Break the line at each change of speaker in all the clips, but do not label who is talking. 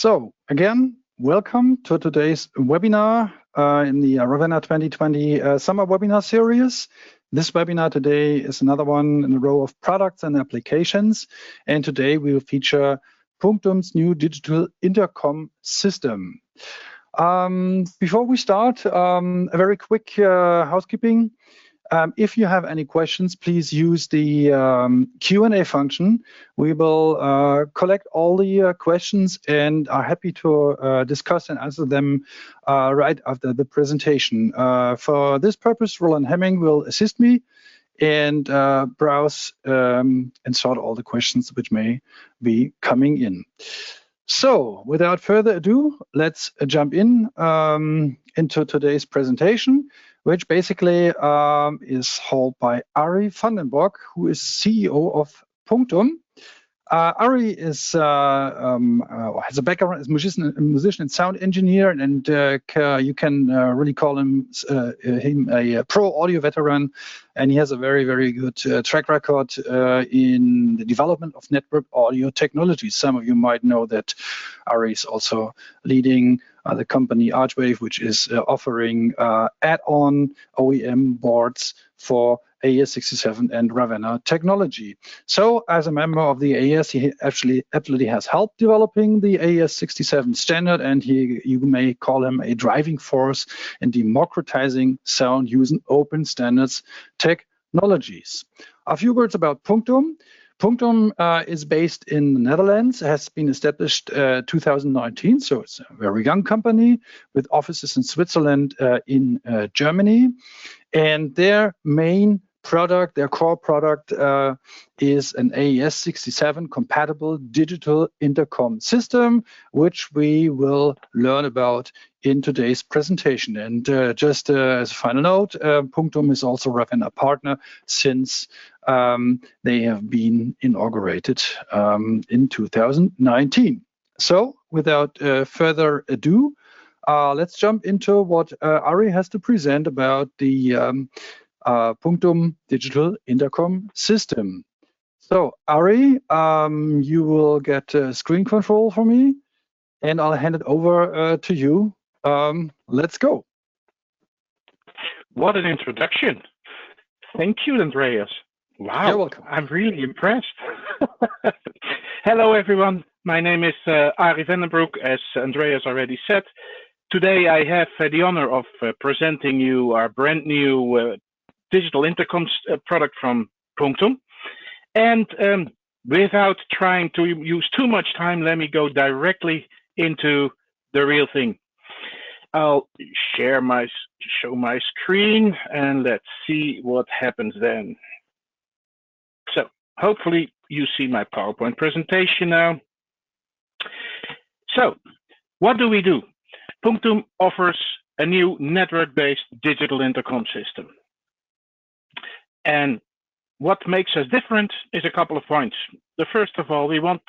So again, welcome to today's webinar in the Ravenna 2020 summer webinar series. This webinar today is another one in a row of products and applications. And today we will feature PunQtum's new digital intercom system. Before we start, a very quick housekeeping. If you have any questions, please use the Q&A function. We will collect all the questions and are happy to discuss and answer them right after the presentation. For this purpose, Roland Hemming will assist me and browse and sort all the questions which may be coming in. So without further ado, let's jump in into today's presentation, which basically is held by Arie Vandenbroek, who is CEO of PunQtum. Arie is has a background as a musician and sound engineer, and you can really call him a pro audio veteran, and he has a very, very good track record in the development of network audio technology. Some of you might know that Arie is also leading the company Archwave, which is offering add-on OEM boards for AES67 and Ravenna technology. So as a member of the AES, he actually absolutely has helped developing the AES67 standard, and you may call him a driving force in democratizing sound using open standards technologies. A few words about PunQtum. PunQtum is based in the Netherlands, has been established 2019, so it's a very young company with offices in Switzerland, in Germany. And their main product, their core product, is an AES67 compatible digital intercom system, which we will learn about in today's presentation. And just as a final note, PunQtum is also a Ravenna partner since they have been inaugurated in 2019. So without further ado, let's jump into what Arie has to present about the PunQtum digital intercom system. So Arie, you will get screen control for me, and I'll hand it over to you. Let's go.
What an introduction. Thank you, Andreas. Wow,
you're welcome.
I'm really impressed. Hello, everyone. My name is Arie Vandenbroek, as Andreas already said. Today, I have the honor of presenting you our brand new digital intercom product from PunQtum. And without trying to use too much time, let me go directly into the real thing. I'll show my screen, and let's see what happens then. So hopefully you see my PowerPoint presentation now. So what do we do? PunQtum offers a new network-based digital intercom system. And what makes us different is a couple of points. The first of all, we wanted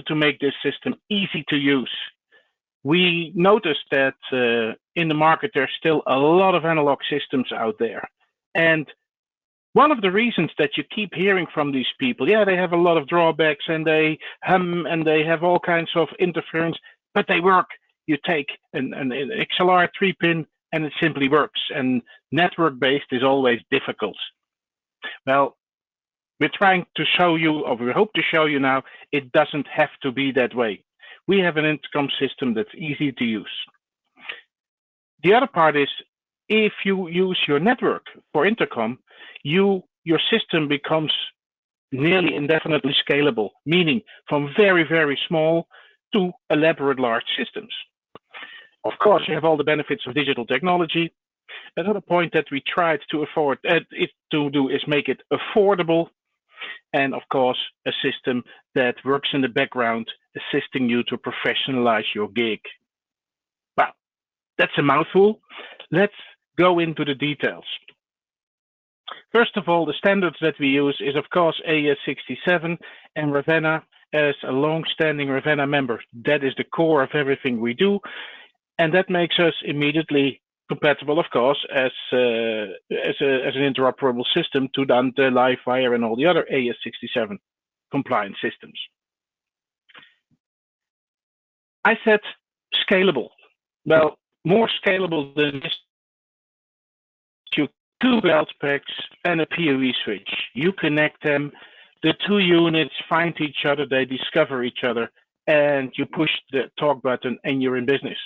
to make this system easy to use. We noticed that in the market, there's still a lot of analog systems out there. And one of the reasons that you keep hearing from these people, yeah, they have a lot of drawbacks and they hum and they have all kinds of interference, but they work. You take an XLR 3-pin and it simply works. And network-based is always difficult. Well, we're trying to show you, or we hope to show you now, it doesn't have to be that way. We have an intercom system that's easy to use. The other part is, if you use your network for intercom, your system becomes nearly indefinitely scalable, meaning from very, very small to elaborate large systems. Of course, you have all the benefits of digital technology. Another point that we tried to do is make it affordable, and of course, a system that works in the background, assisting you to professionalize your gig. Well, that's a mouthful. Let's go into the details. First of all, the standards that we use is, of course, AES67 and Ravenna. As a long-standing Ravenna member, that is the core of everything we do. And that makes us immediately compatible, of course, as an interoperable system to Dante, Livewire, and all the other AES67 compliant systems. I said scalable. Well, more scalable than this. You 2 belt packs and a PoE switch. You connect them. The 2 units find each other. They discover each other, and you push the talk button, and you're in business.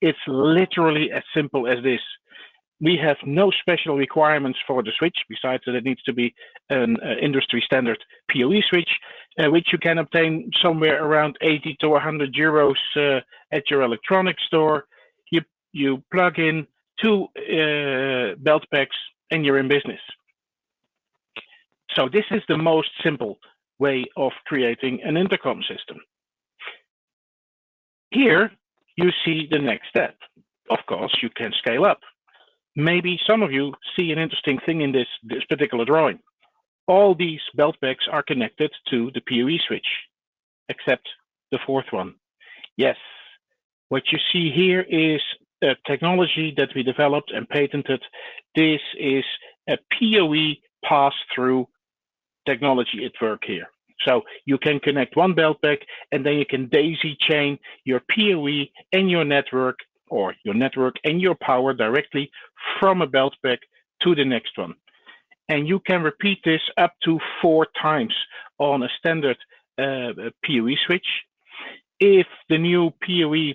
It's literally as simple as this. We have no special requirements for the switch, besides that it needs to be an industry standard PoE switch, which you can obtain somewhere around 80 to 100 euros at your electronics store. You plug in 2 belt packs and you're in business. So this is the most simple way of creating an intercom system. Here you see the next step. Of course, you can scale up. Maybe some of you see an interesting thing in this particular drawing. All these belt packs are connected to the PoE switch, except the 4th one. Yes, what you see here is a technology that we developed and patented. This is a PoE pass-through technology at work here. So you can connect 1 belt pack and then you can daisy chain your PoE and your network, or your network and your power directly from a belt pack to the next one. And you can repeat this up to 4 times on a standard PoE switch. If the new PoE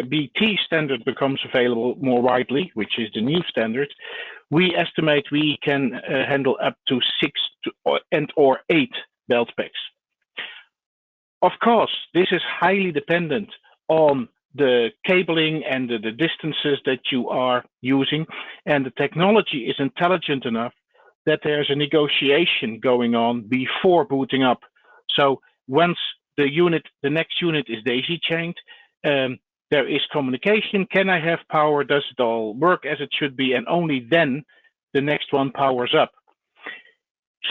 BT standard becomes available more widely, which is the new standard, we estimate we can handle up to 6 or 8 belt packs. Of course, this is highly dependent on the cabling and the distances that you are using, and the technology is intelligent enough that there's a negotiation going on before booting up. So once the next unit is daisy chained, there is communication. Can I have power? Does it all work as it should be? And only then the next one powers up.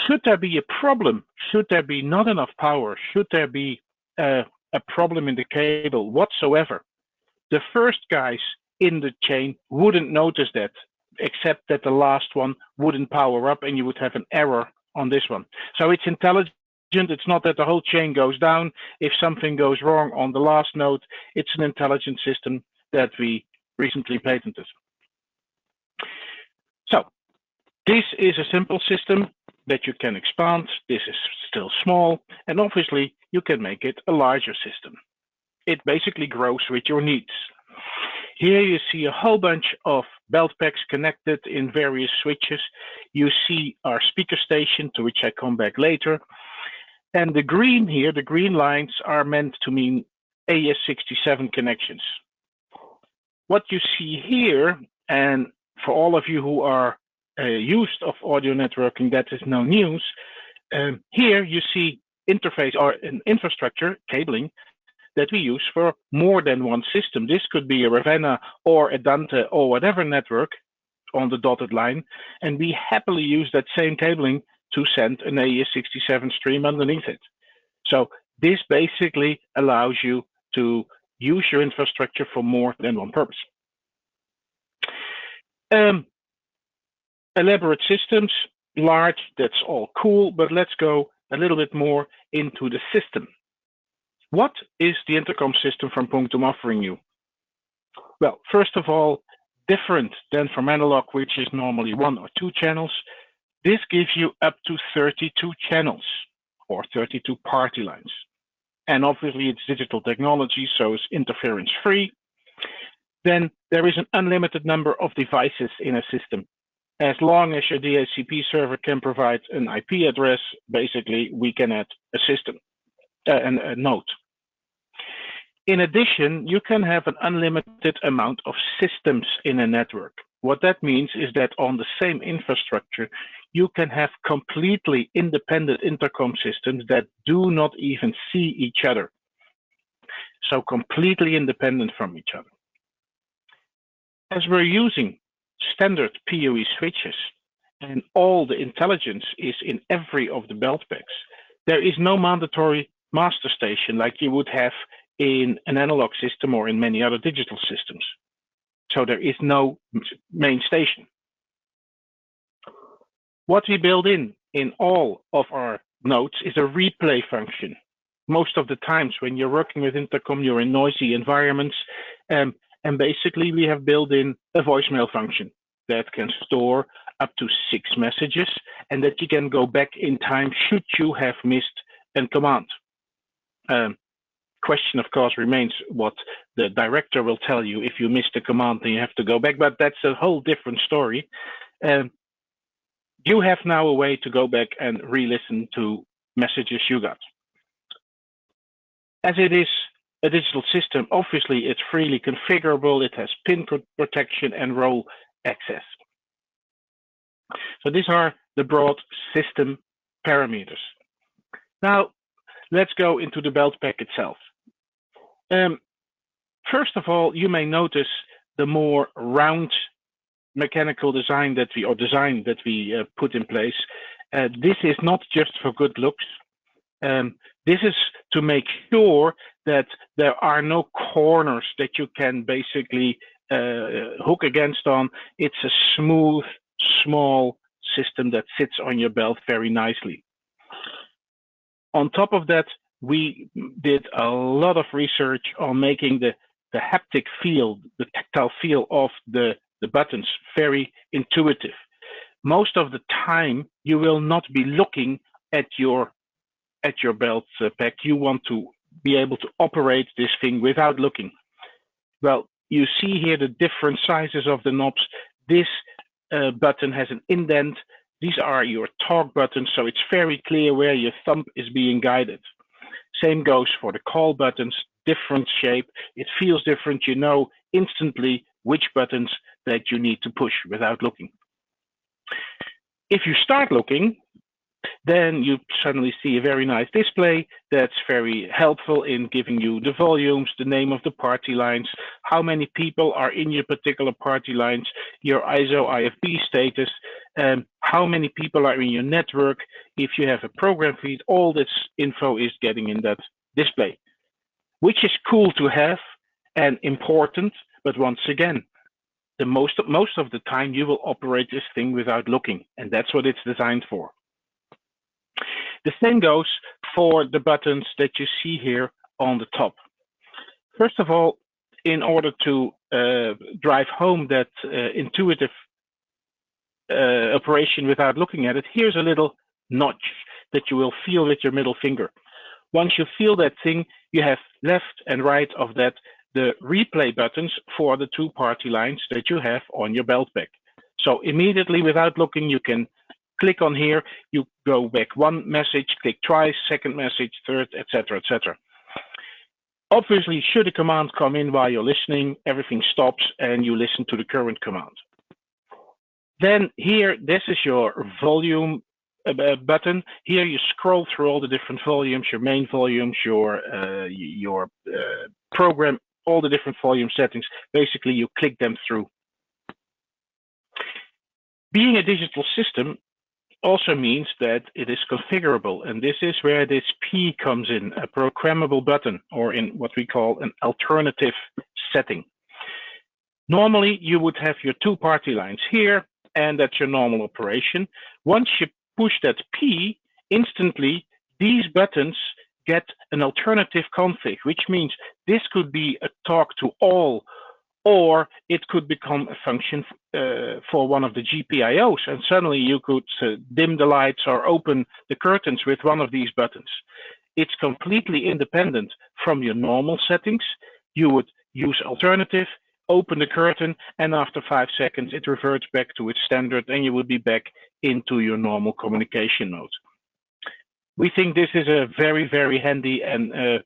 Should there be a problem? Should there be not enough power? Should there be a problem in the cable whatsoever? The first guys in the chain wouldn't notice that, except that the last one wouldn't power up and you would have an error on this one. So it's intelligent. It's not that the whole chain goes down. If something goes wrong on the last node, it's an intelligent system that we recently patented. So this is a simple system that you can expand. This is still small, and obviously you can make it a larger system. It basically grows with your needs. Here you see a whole bunch of belt packs connected in various switches. You see our speaker station, to which I come back later. And the green here, the green lines, are meant to mean AES67 connections. What you see here, and for all of you who are used of audio networking, that is no news. Here you see interface or an infrastructure cabling that we use for more than one system. This could be a Ravenna or a Dante or whatever network on the dotted line, and we happily use that same cabling to send an AES67 stream underneath it. So this basically allows you to use your infrastructure for more than one purpose. Elaborate systems, large, that's all cool, but let's go a little bit more into the system. What is the intercom system from PunQtum offering you? Well, first of all, different than from analog, which is normally 1 or 2 channels, this gives you up to 32 channels or 32 party lines. And obviously it's digital technology, so it's interference free. Then there is an unlimited number of devices in a system. As long as your DHCP server can provide an IP address, basically we can add a system, a node. In addition, you can have an unlimited amount of systems in a network. What that means is that on the same infrastructure, you can have completely independent intercom systems that do not even see each other. So completely independent from each other. As we're using standard PoE switches and all the intelligence is in every of the belt packs, there is no mandatory master station like you would have in an analog system or in many other digital systems. So there is no main station. What we build in all of our nodes is a replay function. most of the times when you're working with intercom, you're in noisy environments. And basically, we have built in a voicemail function that can store up to 6 messages and that you can go back in time should you have missed a command. Question, of course, remains what the director will tell you. If you missed a command, then you have to go back, but that's a whole different story. You have now a way to go back and re-listen to messages you got. As it is a digital system, obviously it's freely configurable, it has PIN protection and role access. So these are the broad system parameters. Now, let's go into the belt pack itself. First of all, you may notice the more round mechanical design that we put in place. This is not just for good looks. This is to make sure that there are no corners that you can basically hook against on. It's a smooth, small system that sits on your belt very nicely. On top of that, we did a lot of research on making the haptic feel, the tactile feel of the buttons very intuitive. Most of the time, you will not be looking at your belt pack. You want to be able to operate this thing without looking. Well, you see here the different sizes of the knobs. This button has an indent. These are your talk buttons, so it's very clear where your thumb is being guided. Same goes for the call buttons, different shape. It feels different. You know instantly which buttons that you need to push without looking. If you start looking, then you suddenly see a very nice display that's very helpful in giving you the volumes, the name of the party lines, how many people are in your particular party lines, your ISO IFB status, how many people are in your network. If you have a program feed, all this info is getting in that display, which is cool to have and important. But once again, most of the time you will operate this thing without looking, and that's what it's designed for. The same goes for the buttons that you see here on the top. First of all, in order to drive home that intuitive operation without looking at it, here's a little notch that you will feel with your middle finger. Once you feel that thing, you have left and right of that the replay buttons for the 2 party lines that you have on your belt pack. So immediately, without looking, you can click on here, you go back 1 message, click twice, 2nd message, 3rd, etc., etc. Obviously, should a command come in while you're listening, everything stops and you listen to the current command. Then here, this is your volume button. Here you scroll through all the different volumes, your main volumes, your program, all the different volume settings. Basically, you click them through. Being a digital system also means that it is configurable, and this is where this P comes in, a programmable button, or in what we call an alternative setting. Normally, you would have your 2 party lines here, and that's your normal operation. Once you push that P, instantly, these buttons get an alternative config, which means this could be a talk to all, or it could become a function for one of the GPIOs, and suddenly you could dim the lights or open the curtains with one of these buttons. It's completely independent from your normal settings. You would use alternative, open the curtain, and after 5 seconds it reverts back to its standard and you would be back into your normal communication mode. We think this is a very, very handy and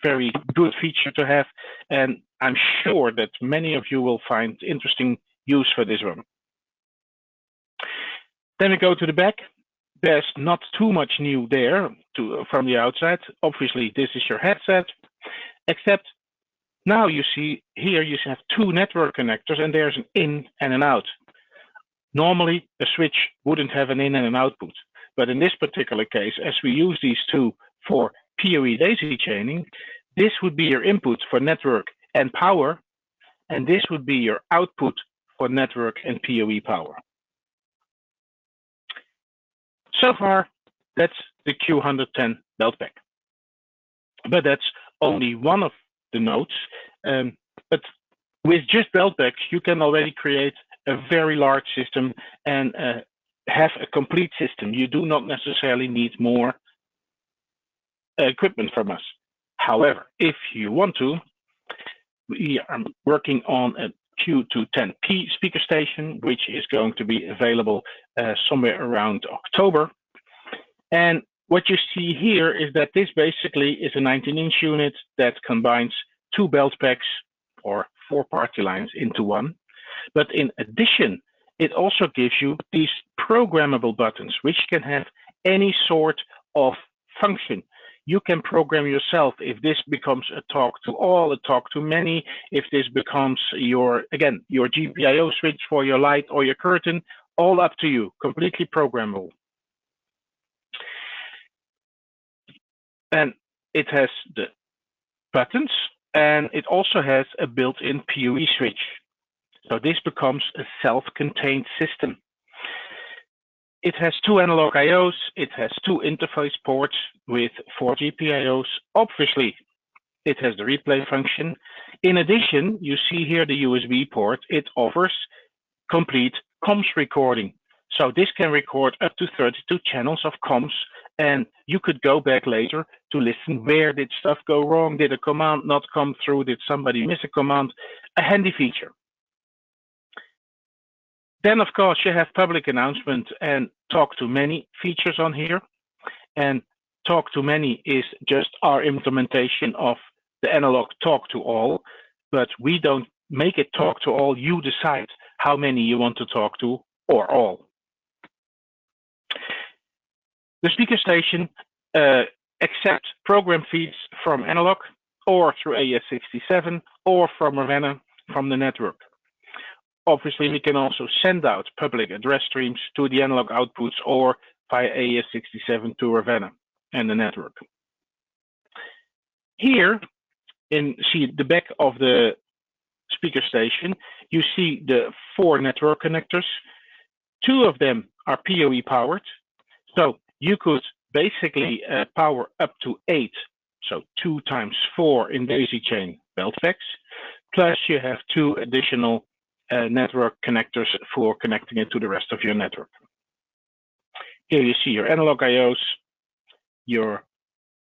very good feature to have, and I'm sure that many of you will find interesting use for this one. Then we go to the back. There's not too much new there from the outside. Obviously, this is your headset, except now you see here you have 2 network connectors and there's an in and an out. Normally, a switch wouldn't have an in and an output, but in this particular case, as we use these 2 for PoE daisy chaining, this would be your input for network and power, and this would be your output for network and PoE power. So far, that's the Q110 belt pack. but that's only one of the nodes. But with just belt packs, you can already create a very large system and have a complete system. You do not necessarily need more equipment from us. However, if you want to, we are working on a Q210P speaker station, which is going to be available somewhere around October. And what you see here is that this basically is a 19-inch unit that combines 2 belt packs or 4 party lines into one. But in addition, it also gives you these programmable buttons, which can have any sort of function. You can program yourself if this becomes a talk to all, a talk to many, if this becomes your GPIO switch for your light or your curtain, all up to you, completely programmable. And it has the buttons, and it also has a built-in PoE switch. So this becomes a self-contained system. It has 2 analog IOs, it has 2 interface ports with 4 GPIOs. Obviously, it has the replay function. In addition, you see here the USB port. It offers complete comms recording. So this can record up to 32 channels of comms, and you could go back later to listen where did stuff go wrong, did a command not come through, did somebody miss a command, a handy feature. Then, of course, you have public announcement and talk to many features on here. And talk to many is just our implementation of the analog talk to all, but we don't make it talk to all. You decide how many you want to talk to or all. The speaker station accepts program feeds from analog or through AES-67 or from Ravenna from the network. Obviously, we can also send out public address streams to the analog outputs or via AES-67 to Ravenna and the network. Here, see the back of the speaker station, you see the 4 network connectors. 2 of them are PoE powered. So you could basically power up to 8, so 2 times 4 in daisy chain belt packs. Plus you have 2 additional network connectors for connecting it to the rest of your network. Here you see your analog IOs, your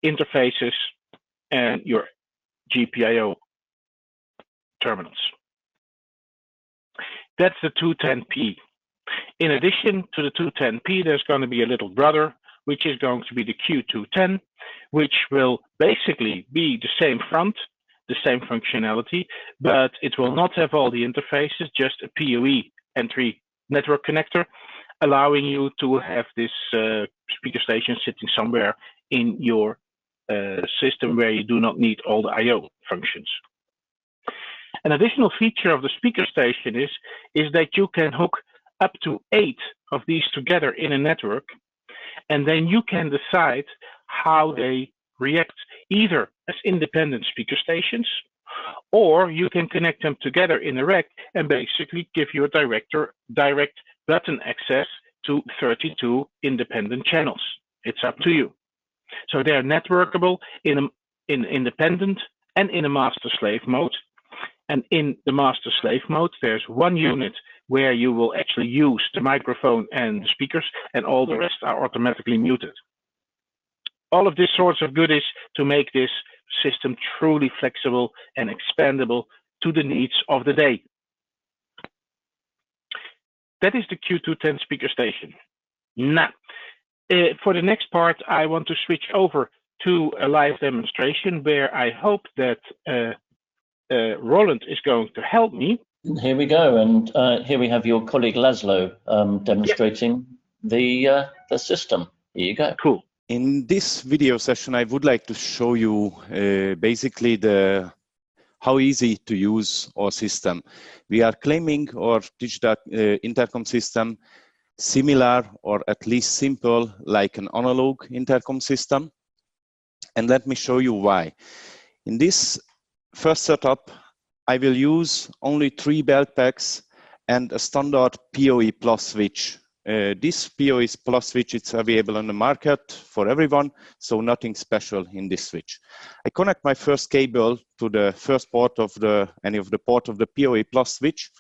interfaces, and your GPIO terminals. That's the 210P. In addition to the 210P, there's going to be a little brother, which is going to be the Q210, which will basically be the same front, the same functionality, but it will not have all the interfaces, just a PoE entry network connector, allowing you to have this speaker station sitting somewhere in your system where you do not need all the IO functions. An additional feature of the speaker station is that you can hook up to 8 of these together in a network, and then you can decide how they react either as independent speaker stations, or you can connect them together in a rack and basically give you a direct button access to 32 independent channels. It's up to you. So they're networkable in independent and in a master-slave mode. And in the master-slave mode, there's one unit where you will actually use the microphone and the speakers, and all the rest are automatically muted. All of this sorts of goodies to make this system truly flexible and expandable to the needs of the day. That is the Q210 speaker station. Now, for the next part, I want to switch over to a live demonstration where I hope that Roland is going to help me.
Here we go, and here we have your colleague Laszlo demonstrating the system. Here you go.
Cool.
In this video session, I would like to show you basically how easy to use our system. We are claiming our digital intercom system similar or at least simple like an analog intercom system. And let me show you why. In this first setup, I will use only 3 belt packs and a standard PoE plus switch this PoE Plus switch, it's available on the market for everyone, so nothing special in this switch. I connect my first cable to the first port of any of the port of the PoE Plus switch,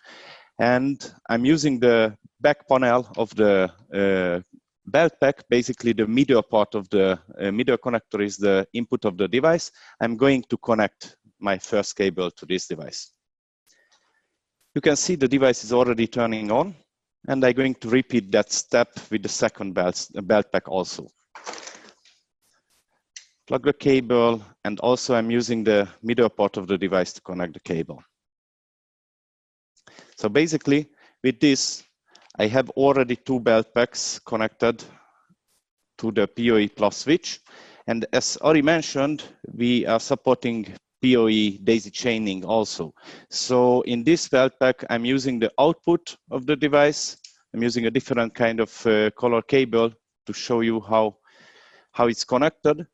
and I'm using the back panel of the belt pack. Basically, the middle part of the middle connector is the input of the device. I'm going to connect my first cable to this device. You can see the device is already turning on, and I'm going to repeat that step with the second belt pack also. Plug the cable, and also I'm using the middle part of the device to connect the cable. So basically, with this, I have already 2 belt packs connected to the PoE Plus switch. And as Arie mentioned, we are supporting PoE daisy chaining also. So in this belt pack, I'm using the output of the device. I'm using a different kind of color cable to show you how it's connected.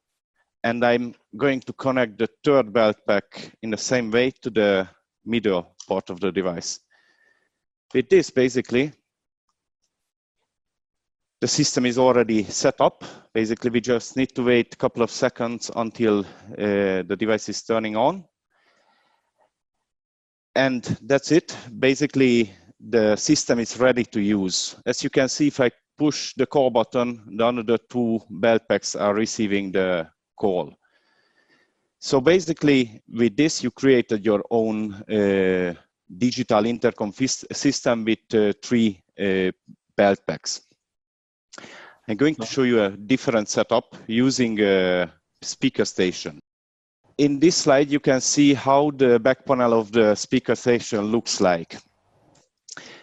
And I'm going to connect the third belt pack in the same way to the middle part of the device. With this, basically, the system is already set up. Basically, we just need to wait a couple of seconds until the device is turning on. And that's it. Basically, the system is ready to use. As you can see, if I push the call button, the other 2 belt packs are receiving the call. So basically, with this, you created your own digital intercom system with 3 belt packs. I'm going to show you a different setup using a speaker station. In this slide, you can see how the back panel of the speaker station looks like.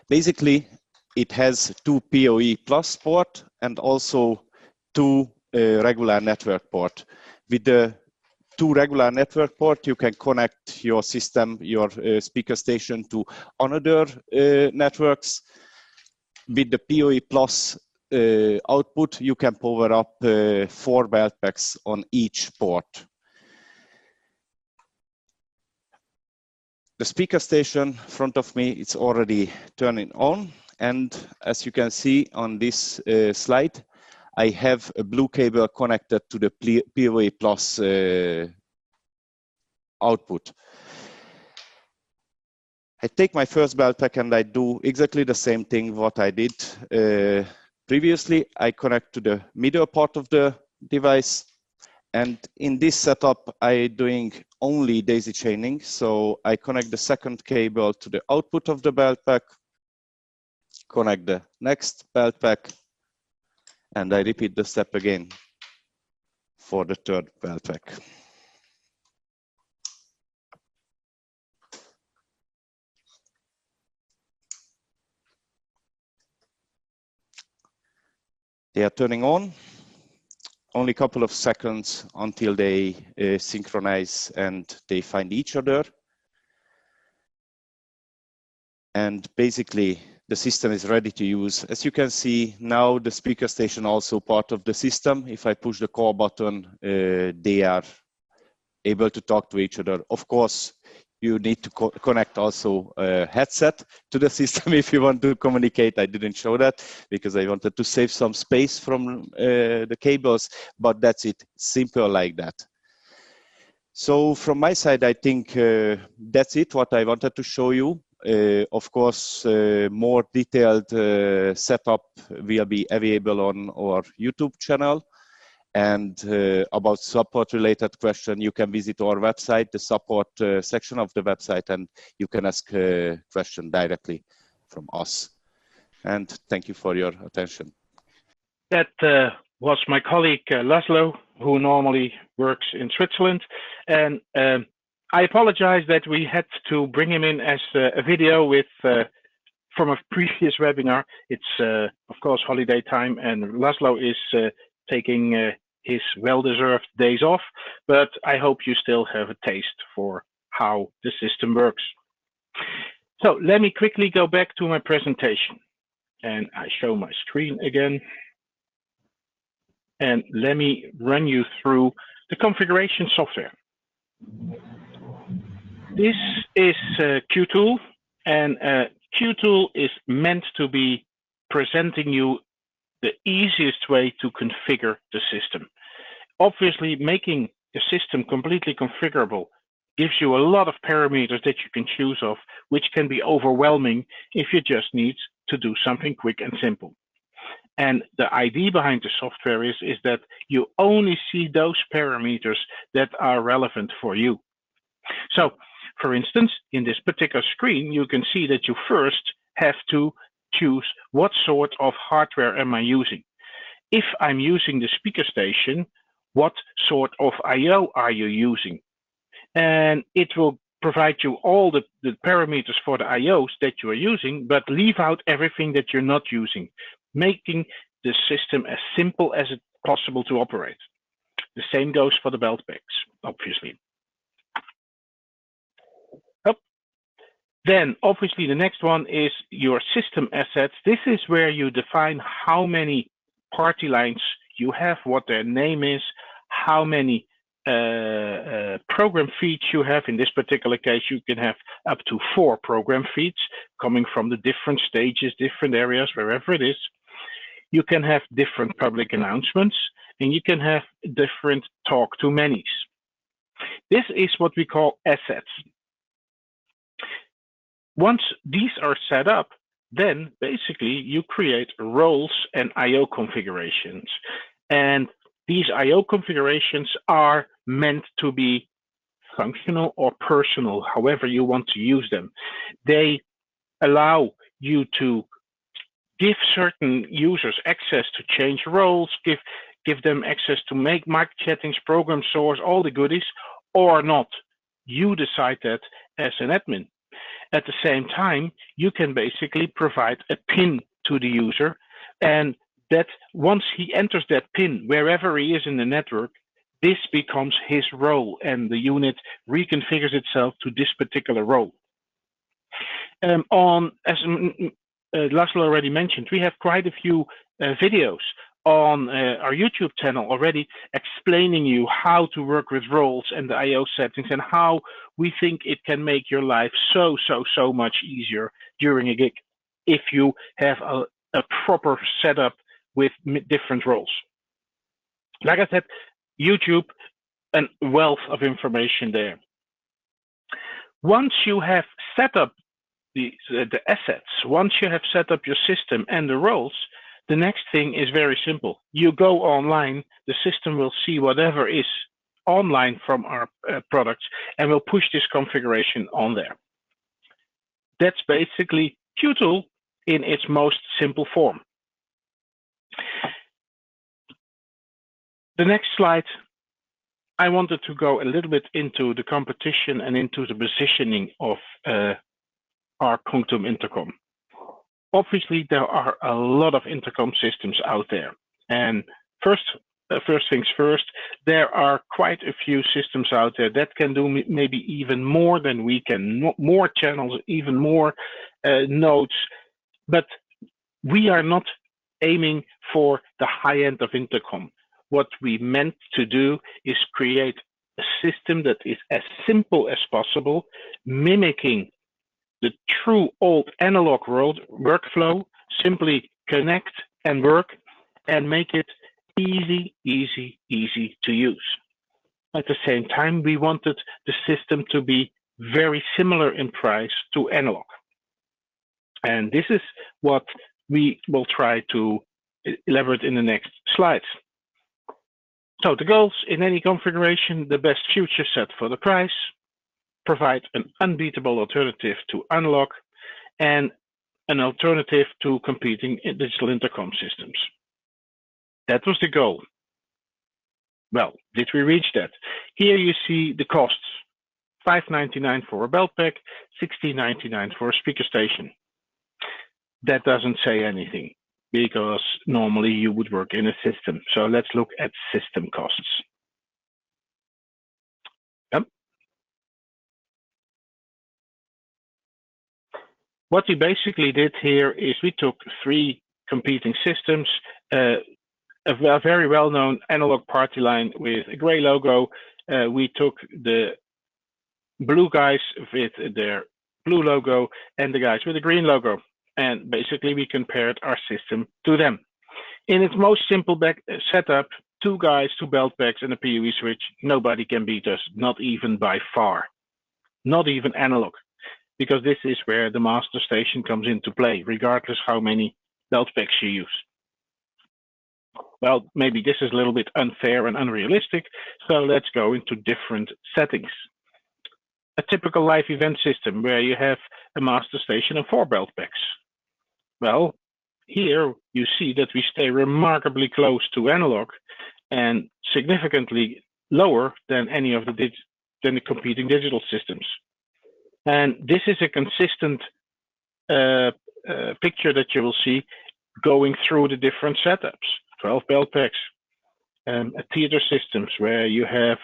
Basically, it has 2 PoE Plus port and also 2 regular network port. With the 2 regular network port, you can connect your system, your speaker station to another networks. With the PoE Plus output, you can power up 4 belt packs on each port. The speaker station in front of me, it's already turning on. And as you can see on this slide, I have a blue cable connected to the PoE Plus output. I take my first belt pack and I do exactly the same thing what I did previously. I connect to the middle part of the device, and in this setup I'm doing only daisy chaining. So I connect the second cable to the output of the belt pack, connect the next belt pack, and I repeat the step again for the third belt pack. They are turning on. Only a couple of seconds until they synchronize and they find each other. And basically, the system is ready to use. As you can see, now the speaker station also part of the system. If I push the call button, they are able to talk to each other. Of course, you need to connect also a headset to the system if you want to communicate. I didn't show that because I wanted to save some space from the cables, but that's it, simple like that. So from my side, I think that's it, what I wanted to show you. Of course, more detailed setup will be available on our YouTube channel. And about support related question, you can visit our website, the support section of the website, and you can ask a question directly from us. And thank you for your attention.
That was my colleague Laszlo, who normally works in Switzerland. And I apologize that we had to bring him in as a video with from a previous webinar. It's of course holiday time, and Laszlo is taking his well-deserved days off, but I hope you still have a taste for how the system works. So let me quickly go back to my presentation, and I show my screen again. And let me run you through the configuration software. This is QTool, and QTool is meant to be presenting you the easiest way to configure the system. Obviously, making a system completely configurable gives you a lot of parameters that you can choose of, which can be overwhelming if you just need to do something quick and simple. And the idea behind the software is that you only see those parameters that are relevant for you. So, for instance, in this particular screen, you can see that you first have to choose what sort of hardware am I using. If I'm using the speaker station, what sort of I/O are you using? And it will provide you all the parameters for the I/Os that you are using, but leave out everything that you're not using, making the system as simple as it's possible to operate. The same goes for the belt packs, obviously. Then, obviously, the next one is your system assets. This is where you define how many party lines you have, what their name is, how many program feeds you have. In this particular case, you can have up to 4 program feeds coming from the different stages, different areas, wherever it is. You can have different public announcements, and you can have different talk-to-manys. This is what we call assets. Once these are set up, then basically you create roles and I/O configurations. And these I/O configurations are meant to be functional or personal, however you want to use them. They allow you to give certain users access to change roles, give them access to make mic chattings, program source, all the goodies, or not. You decide that as an admin. At the same time, you can basically provide a PIN to the user, and that once he enters that PIN, wherever he is in the network, this becomes his role, and the unit reconfigures itself to this particular role. As Laszlo already mentioned, we have quite a few videos on our YouTube channel already explaining you how to work with roles and the I/O settings and how we think it can make your life so much easier during a gig if you have a proper setup with different roles. Like I said, YouTube, a wealth of information there. Once you have set up the assets, once you have set up your system and the roles, the next thing is very simple. You go online, the system will see whatever is online from our products and will push this configuration on there. That's basically PunQtum in its most simple form. The next slide, I wanted to go a little bit into the competition and into the positioning of our PunQtum intercom. Obviously, there are a lot of intercom systems out there. And first things first, there are quite a few systems out there that can do maybe even more than we can, more channels, even more nodes. But we are not aiming for the high end of intercom. What we meant to do is create a system that is as simple as possible, mimicking the true old analog world workflow. Simply connect and work and make it easy to use. At the same time, we wanted the system to be very similar in price to analog. And this is what we will try to elaborate in the next slides. So the goals in any configuration: the best future set for the price, provide an unbeatable alternative to analog, and an alternative to competing digital intercom systems. That was the goal. Well, did we reach that? Here you see the costs: $5.99 for a belt pack, $16.99 for a speaker station. That doesn't say anything, because normally you would work in a system. So let's look at system costs. Yep. What we basically did here is we took 3 competing systems, a very well-known analog party line with a gray logo. We took the blue guys with their blue logo and the guys with the green logo. and basically we compared our system to them. In its most simple setup, 2 guys, 2 belt packs, and a PoE switch, nobody can beat us, not even by far, not even analog, because this is where the master station comes into play, regardless how many belt packs you use. Well, maybe this is a little bit unfair and unrealistic, so let's go into different settings. A typical live event system where you have a master station and 4 belt packs. Well, here you see that we stay remarkably close to analog and significantly lower than any of the competing digital systems. And this is a consistent picture that you will see going through the different setups. 12 belt packs, theater systems where you have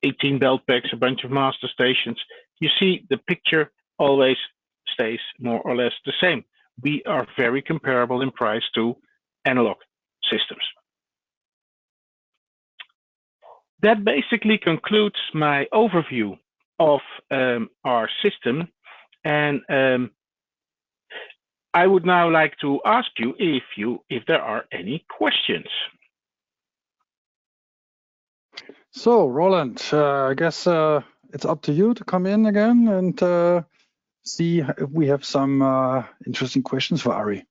18 belt packs, a bunch of master stations. You see the picture always stays more or less the same. We are very comparable in price to analog systems. That basically concludes my overview of our system, and I would now like to ask you if there are any questions.
So, Roland, I guess it's up to you to come in again and see if we have some interesting questions for Arie.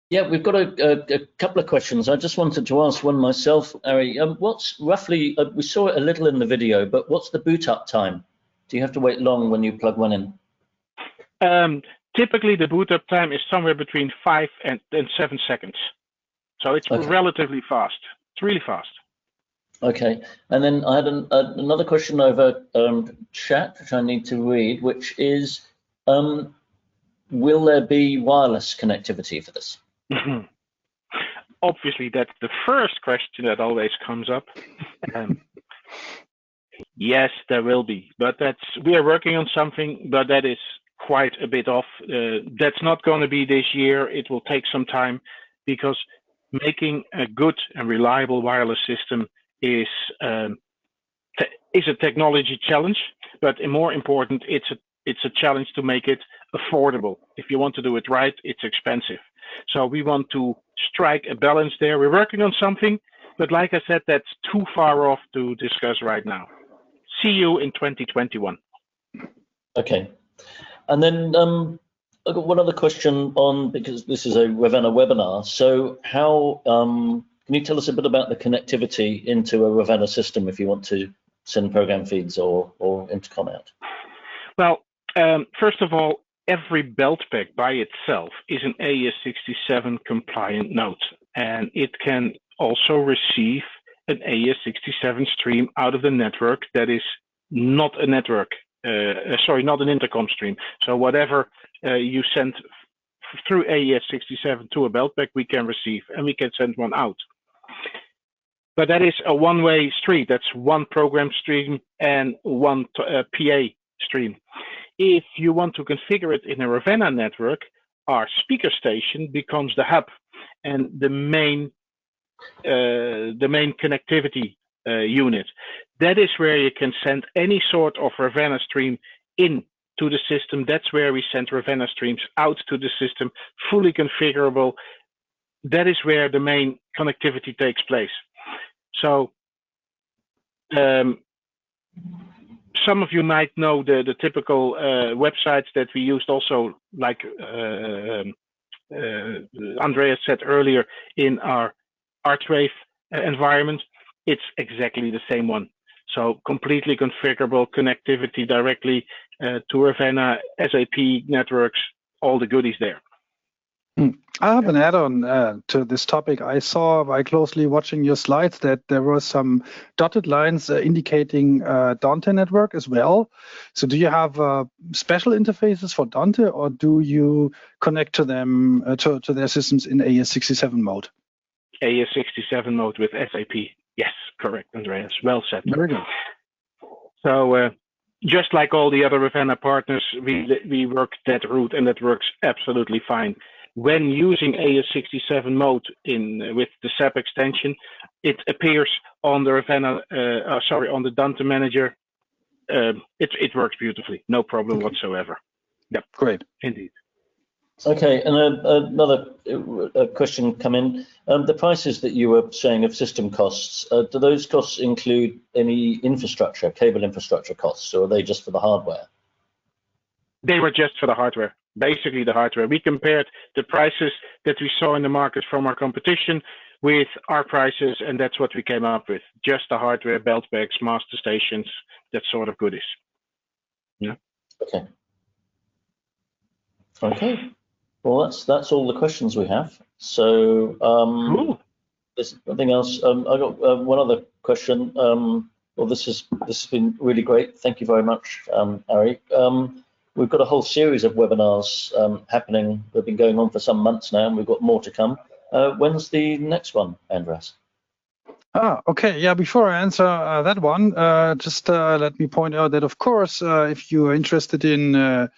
Yeah, we've got a couple of questions. I just wanted to ask one myself, Arie. What's roughly, we saw it a little in the video, but what's the boot up time? Do you have to wait long when you plug one in?
Typically, the boot up time is somewhere between 5 and 7 seconds. So it's relatively fast. It's really fast.
Okay. And then I had another question over chat, which I need to read, which is, will there be wireless connectivity for this?
Obviously, that's the first question that always comes up. Yes, there will be, but we are working on something, but that is quite a bit off. That's not going to be this year. It will take some time, because making a good and reliable wireless system is a technology challenge, but more important, it's a challenge to make it affordable. If you want to do it right, it's expensive. So we want to strike a balance there. We're working on something, but like I said, that's too far off to discuss right now. See you in 2021.
Okay. And then I've got one other question on, because this is a Ravenna webinar. So how, can you tell us a bit about the connectivity into a Ravenna system if you want to send program feeds or intercom out?
Well, first of all, every belt pack by itself is an AES67 compliant node, and it can also receive an AES67 stream out of the network that is not a network, not an intercom stream. So whatever you send through AES67 to a belt pack, we can receive, and we can send one out. But that is a one-way street. That's one program stream and one PA stream. If you want to configure it in a Ravenna network, our speaker station becomes the hub and the main connectivity unit. That is where you can send any sort of Ravenna stream in to the system. That's where we send Ravenna streams out to the system, fully configurable. That is where the main connectivity takes place. So some of you might know the typical websites that we used also, like Andreas said earlier, in our Archwave environment. It's exactly the same one. So completely configurable connectivity directly to Ravenna, SAP networks, all the goodies there.
I have an add-on to this topic. I saw by closely watching your slides that there were some dotted lines indicating Dante network as well. So do you have special interfaces for Dante, or do you connect to them to their systems in AES67 mode?
AES67 mode with SAP. Yes, correct, Andreas. Well said.
Very good.
So just like all the other Ravenna partners, we work that route, and that works absolutely fine. When using AES67 mode with the SAP extension, it appears on the Ravenna, on the Dante manager. It works beautifully, no problem whatsoever. Yep,
great,
indeed.
Okay, and another question come in. The prices that you were saying of system costs, do those costs include any infrastructure, cable infrastructure costs, or are they just for the hardware?
They were just for the hardware, basically the hardware. We compared the prices that we saw in the market from our competition with our prices, and that's what we came up with. Just the hardware, belt bags, master stations, that sort of goodies. Yeah.
Okay. Okay. Well, that's all the questions we have. So
Cool.
there's nothing else. I got one other question. Well, this has been really great. Thank you very much, Arie. We've got a whole series of webinars happening. They've been going on for some months now, and we've got more to come. When's the next one, Andreas?
Okay. Yeah, before I answer that one, just let me point out that, of course, if you are interested in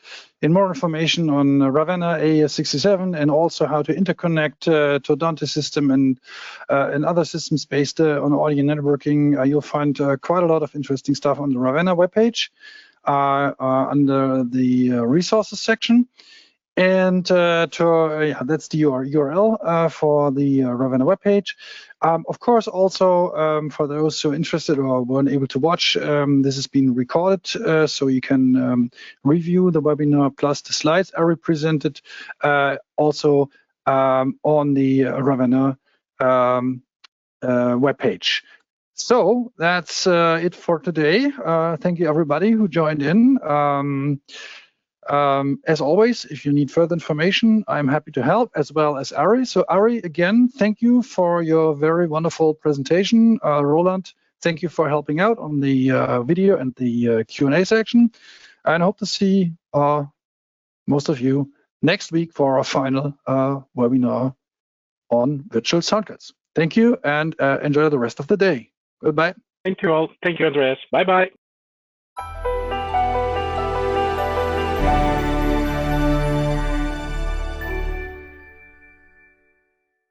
more information on Ravenna AES67 and also how to interconnect to a Dante system and other systems based on audio networking, you'll find quite a lot of interesting stuff on the Ravenna webpage under the resources section. And that's the URL for the Ravenna webpage. Of course, also for those who are interested or weren't able to watch, this has been recorded, so you can review the webinar plus the slides I presented also on the Ravenna webpage. So that's it for today. Thank you, everybody who joined in. As always, if you need further information, I'm happy to help, as well as Arie. So Arie, again, thank you for your very wonderful presentation. Roland, thank you for helping out on the video and the Q&A section. And I hope to see most of you next week for our final webinar on virtual sound cards. Thank you, and enjoy the rest of the day. Goodbye.
Thank you all. Thank you, Andreas. Bye-bye.